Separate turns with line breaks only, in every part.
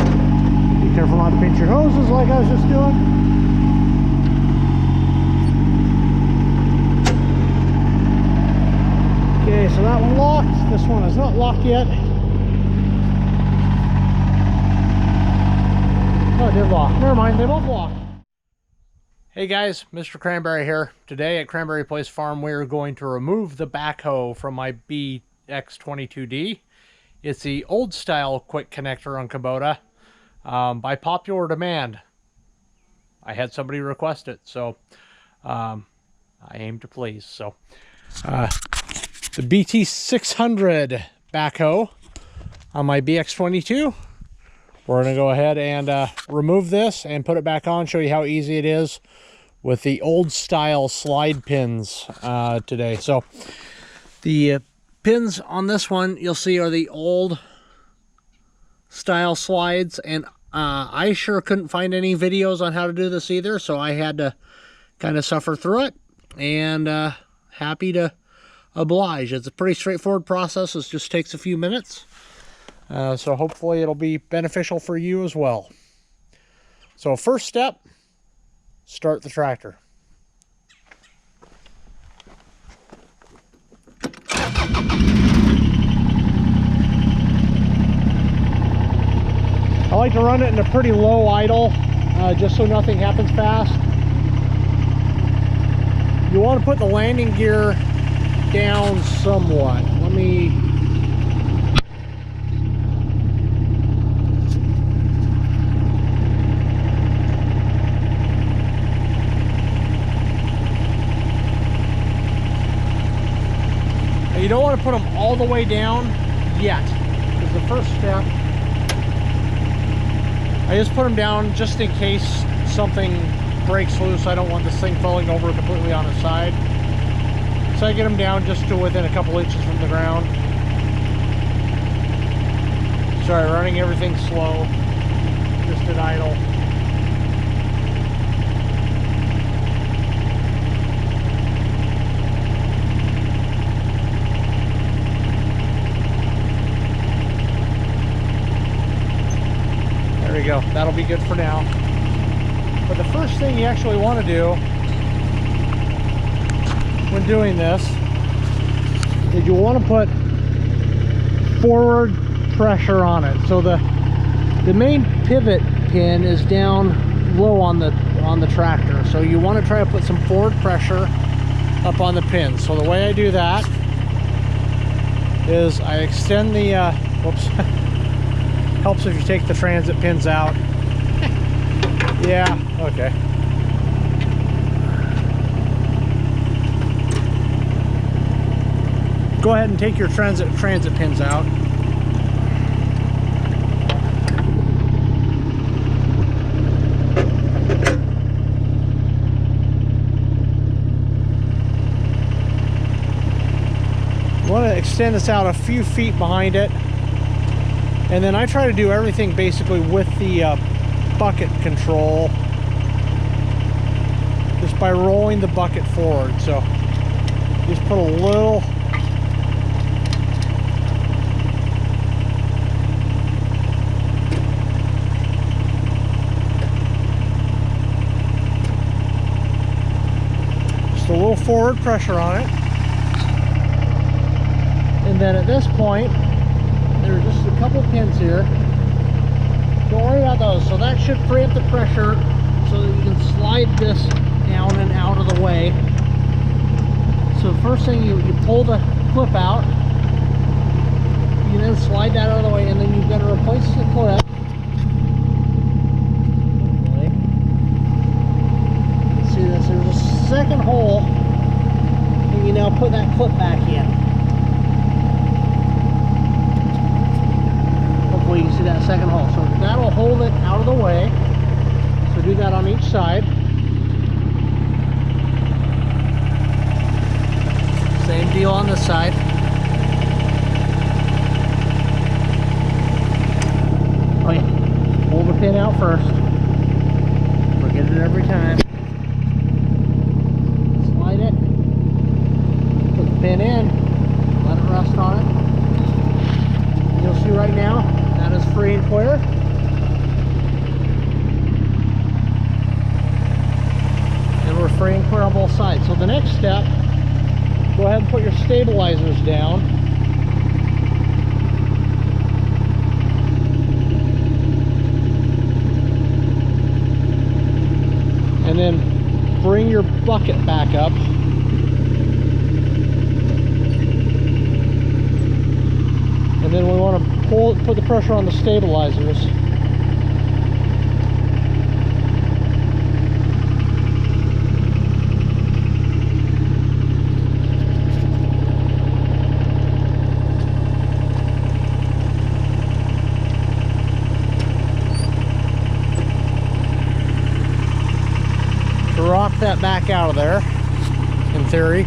Be careful not to pinch your hoses like I was just doing. Okay, so that one locked. This one is not locked yet. Oh, it did lock. Never mind, they both lock. Hey guys, Mr. Cranberry here. Today at Cranberry Place Farm, we are going to remove the backhoe from my BX22D. It's the old style quick connector on Kubota. By popular demand, I had somebody request it, so I aim to please. So the BT600 backhoe on my BX22. We're going to go ahead and remove this and put it back on, show you how easy it is with the old style slide pins today. So the pins on this one you'll see are the old style slides, and I sure couldn't find any videos on how to do this either, so I had to kind of suffer through it, and happy to oblige. It's a pretty straightforward process. It just takes a few minutes. So hopefully it'll be beneficial for you as well. So first step, start the tractor. I like to run it in a pretty low idle, just so nothing happens fast. You want to put the landing gear down somewhat. Let me... You don't want to put them all the way down yet, because the first step, I just put them down just in case something breaks loose. I don't want this thing falling over completely on its side. So I get them down just to within a couple inches from the ground. Sorry, running everything slow, just at idle. There we go. That'll be good for now. But the first thing you actually want to do when doing this is you want to put forward pressure on it. So the main pivot pin is down low on the tractor. So you want to try to put some forward pressure up on the pin. So the way I do that is I extend the whoops. Helps if you take the transit pins out. Yeah, okay. Go ahead and take your transit pins out. You want to extend this out a few feet behind it. And then I try to do everything basically with the bucket control, just by rolling the bucket forward. So just put a little, forward pressure on it. And then at this point, there's just a couple pins here. Don't worry about those. So that should free up the pressure so that you can slide this down and out of the way. So first thing, you pull the clip out. You then slide that out of the way, and then you've got to replace the clip. See this? There's a second hole, and you now put that clip back in. You can see that second hole, so that'll hold it out of the way. So do that on each side. Same deal on this side. Oh yeah, pull the pin out first. Forget it every time. Slide it, put the pin in, let it rest on it. You'll see right now that is free and clear. side. So the next step, go ahead and put your stabilizers down. And then bring your bucket back up. And then we want to put the pressure on the stabilizers. Rock that back out of there, in theory.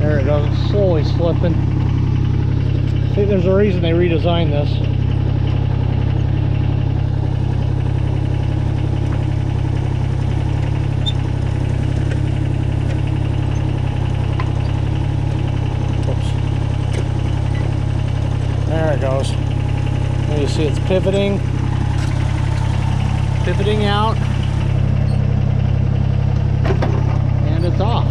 There it goes, it's slowly slipping. I think there's a reason they redesigned this. Oops. There it goes. You see it's pivoting out, and it's off.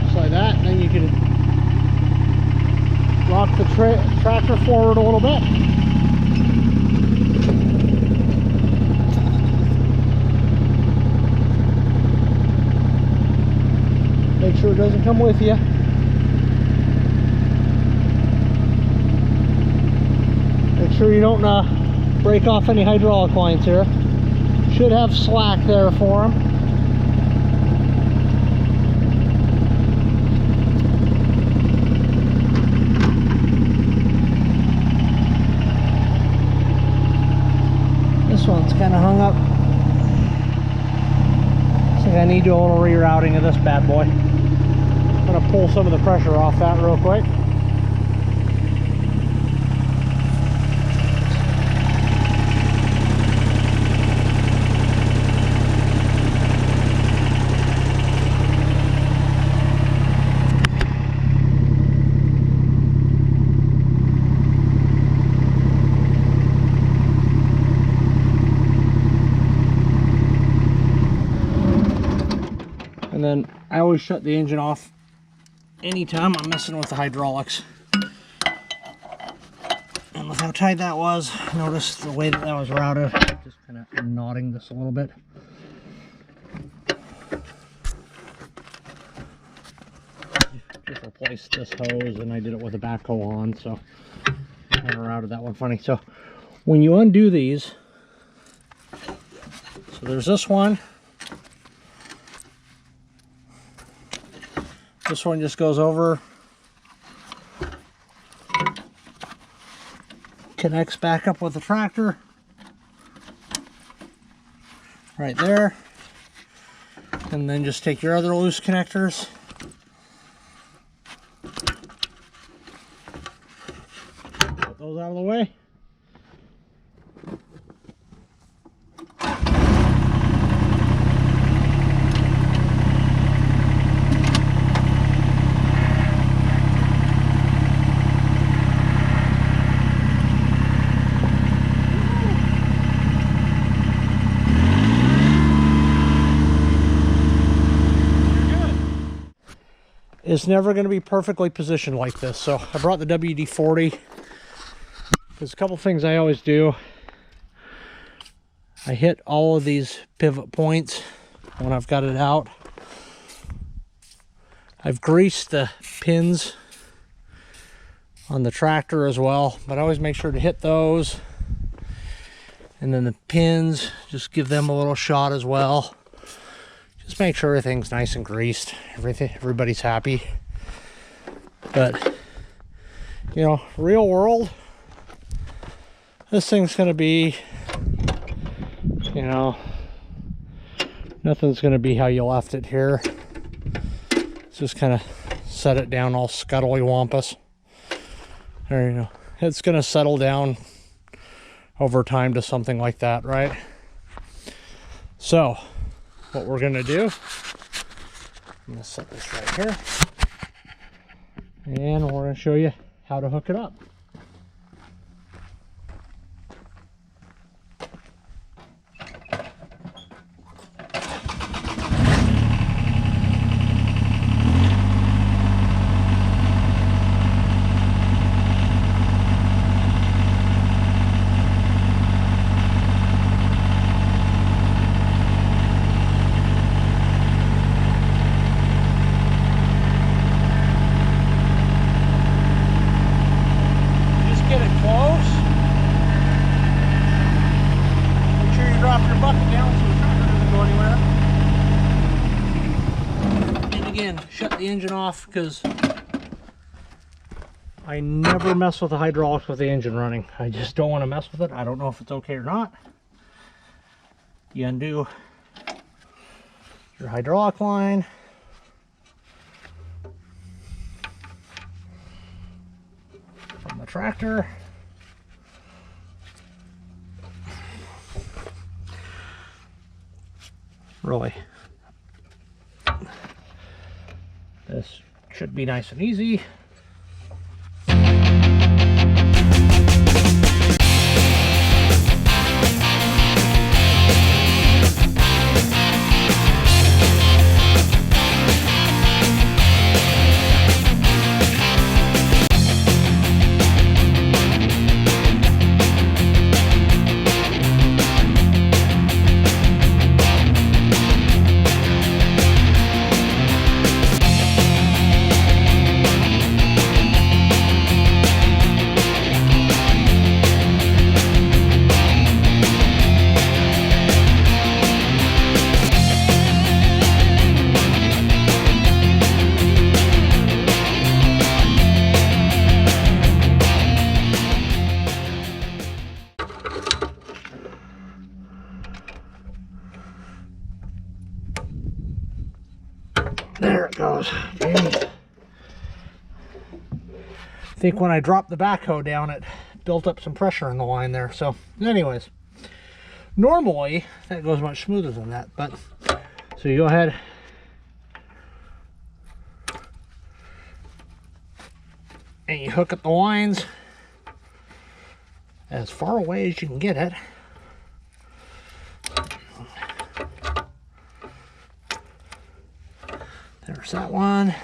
Just like that, and then you can rock the tractor forward a little bit. Make sure it doesn't come with you. Make sure you don't break off any hydraulic lines here. Should have slack there for them. This one's kind of hung up. Looks like I need to do a little rerouting of this bad boy. I'm going to pull some of the pressure off that real quick. And then I always shut the engine off anytime I'm messing with the hydraulics. And with how tight that was, notice the way that was routed. Just kind of knotting this a little bit. Just replaced this hose, and I did it with a backhoe on, so I kind of routed that one funny. So when you undo these, so there's this one. This one just goes over, connects back up with the tractor, right there, and then just take your other loose connectors, put those out of the way. It's never going to be perfectly positioned like this, so I brought the WD-40. There's a couple things I always do. I hit all of these pivot points when I've got it out. I've greased the pins on the tractor as well, but I always make sure to hit those. And then the pins, just give them a little shot as well. Just make sure everything's nice and greased. Everybody's happy. But, you know, real world, this thing's going to be, you know, nothing's going to be how you left it here. Just kind of set it down all scuttly wampus. There you go. It's going to settle down over time to something like that, right? So what we're going to do, I'm going to set this right here, and we're going to show you how to hook it up. the engine off because I never mess with the hydraulics with the engine running. I just don't want to mess with it. I don't know if it's okay or not. You undo your hydraulic line. From the tractor. Really. This should be nice and easy. There it goes. I think when I dropped the backhoe down, it built up some pressure in the line there. So anyways, normally that goes much smoother than that, but so you go ahead and you hook up the lines as far away as you can get it. There's that one.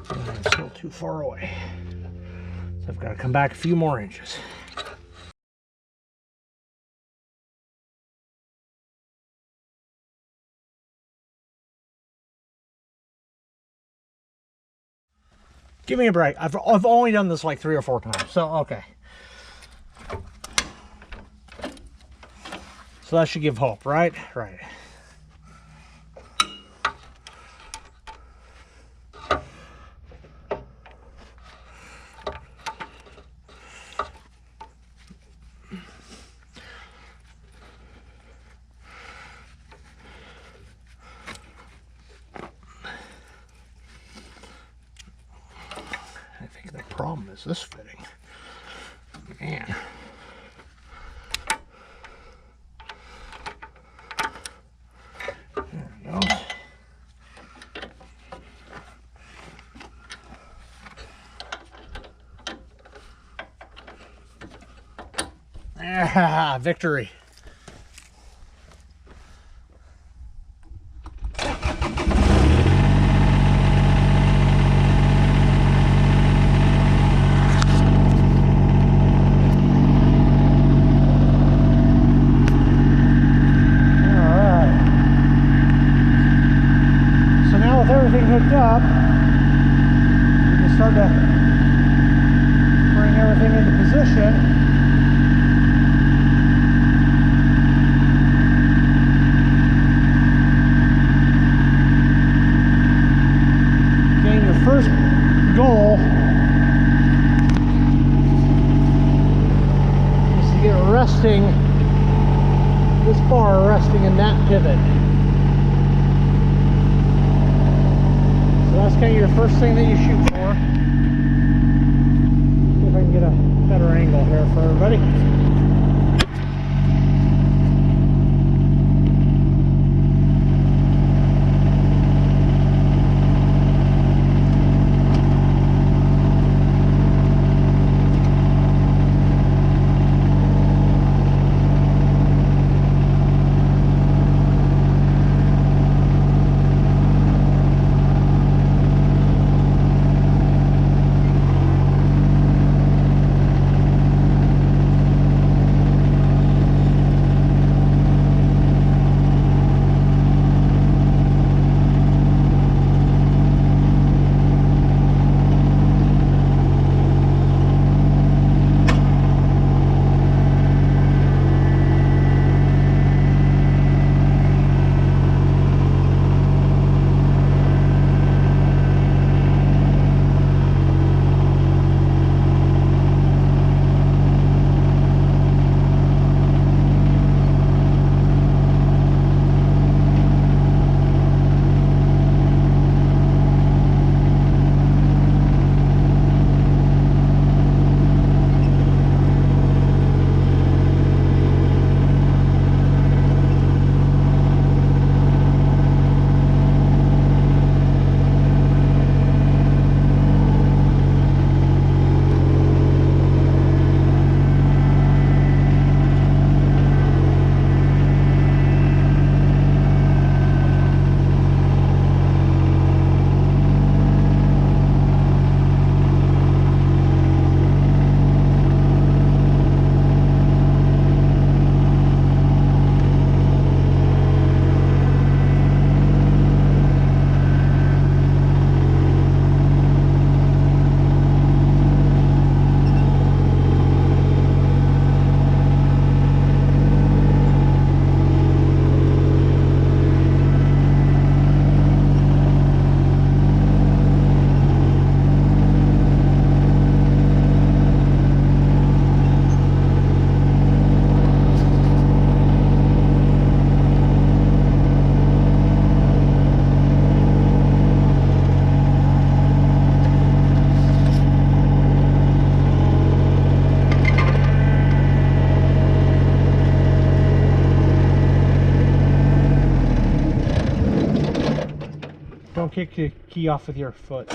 I'm still too far away, so I've got to come back a few more inches. Give me a break. I've only done this like 3 or 4 times, so okay. So that should give hope, right? Right. Problem is this fitting, man. There we go. Ah, victory. Everything hooked up, we can start to bring everything into position. Again, your first goal is to get resting, this bar resting in that pivot. That's kind of your first thing that you shoot for. See if I can get a better angle here for everybody. kick the key off with your foot.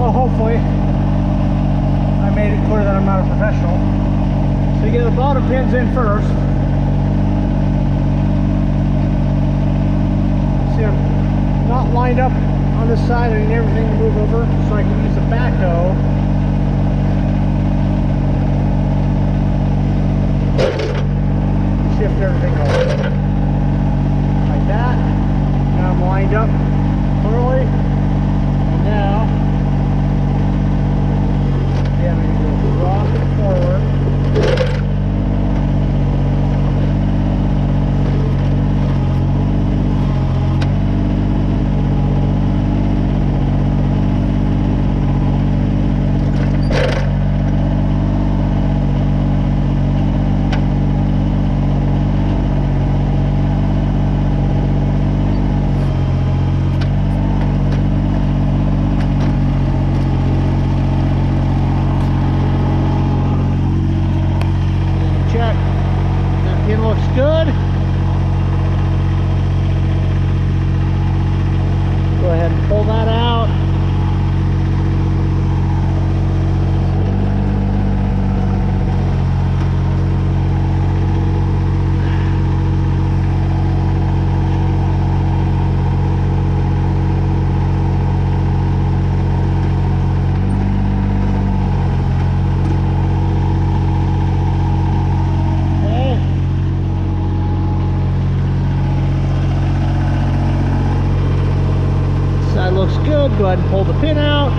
Hopefully I made it clear that I'm not a professional. So you get the bottom pins in first. See, I'm not lined up on this side. I need everything to move over so I can use the backhoe. Shift everything over. Like that. Now I'm lined up clearly. And now rock it forward. Good. Go ahead and pull that out. Looks good. Go ahead and pull the pin out.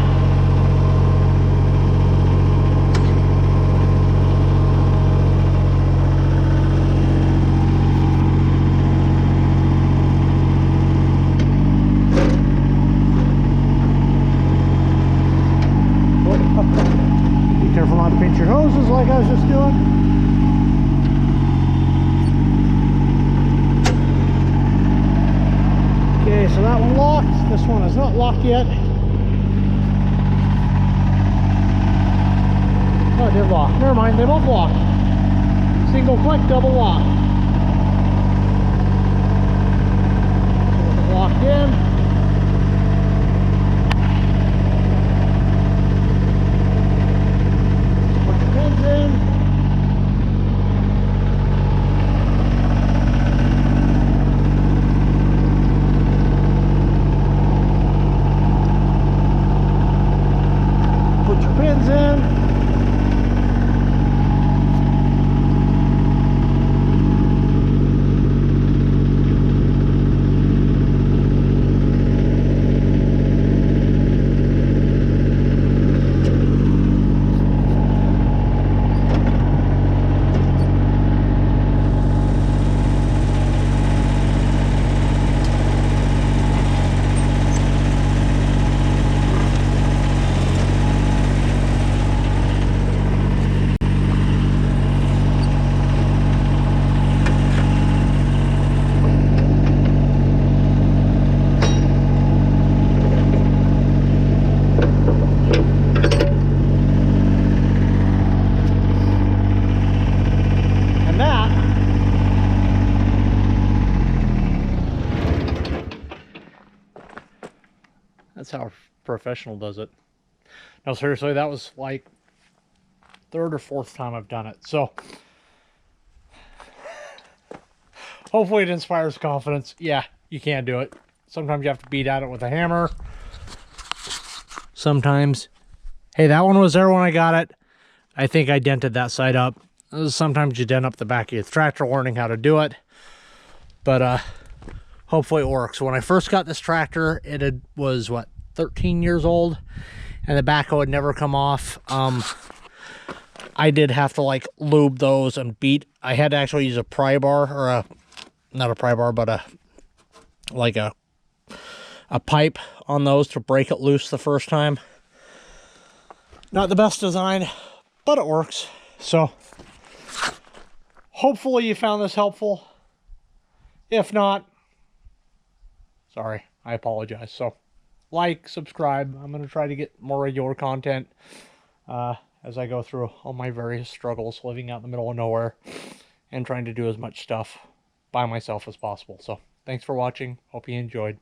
Be careful not to pinch your hoses like I was just doing. Okay, so that one locked. This one is not locked yet. Oh, it did lock. Never mind, they both lock. Single click, double lock. Locked in. Put the pins in. pins in. That's how a professional does it. No, seriously, that was like third or fourth time I've done it. So hopefully it inspires confidence. Yeah, you can do it. Sometimes you have to beat at it with a hammer. Sometimes, hey, that one was there when I got it. I think I dented that side up. Sometimes you dent up the back of your tractor learning how to do it. But hopefully it works. When I first got this tractor, was what, 13 years old, and the backhoe had never come off. I did have to like lube those and beat. I had to actually use a pry bar, or not a pry bar, but a pipe on those to break it loose the first time. Not the best design, but it works. So hopefully you found this helpful. If not, sorry, I apologize. So like, subscribe. I'm going to try to get more regular content as I go through all my various struggles living out in the middle of nowhere and trying to do as much stuff by myself as possible. So thanks for watching. Hope you enjoyed.